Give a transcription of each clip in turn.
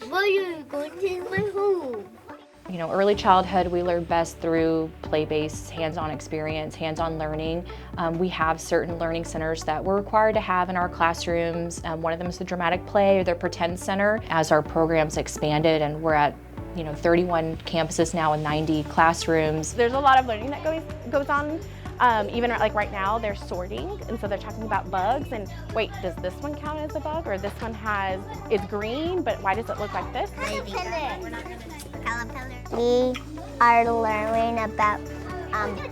Why are you going to my home? You know, early childhood, we learn best through play-based, hands-on experience, hands-on learning. We have certain learning centers that we're required to have in our classrooms. One of them is the dramatic play or the pretend center. As our programs expanded and we're at 31 campuses now and 90 classrooms. There's a lot of learning that goes on. Even like right now, they're sorting, and so they're talking about bugs. And wait, does this one count as a bug, or this one it's green, but why does it look like this? We are learning about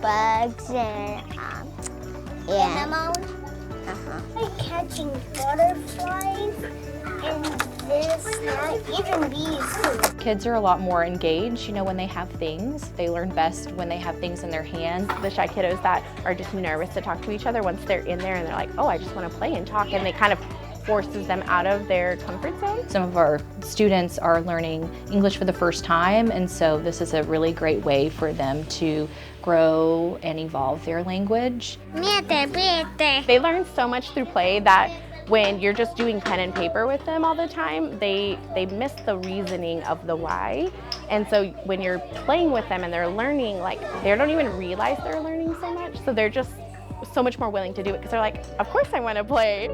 bugs and animals. Like catching butterflies and this, even bees. Kids are a lot more engaged, when they have things. They learn best when they have things in their hands. The shy kiddos that are just nervous to talk to each other, once they're in there and they're like, oh, I just want to play and talk, and they kind of forces them out of their comfort zone. Some of our students are learning English for the first time, and so this is a really great way for them to grow and evolve their language. They learn so much through play that when you're just doing pen and paper with them all the time, they miss the reasoning of the why. And so when you're playing with them and they're learning, like, they don't even realize they're learning so much, so they're just so much more willing to do it because they're like, of course I want to play.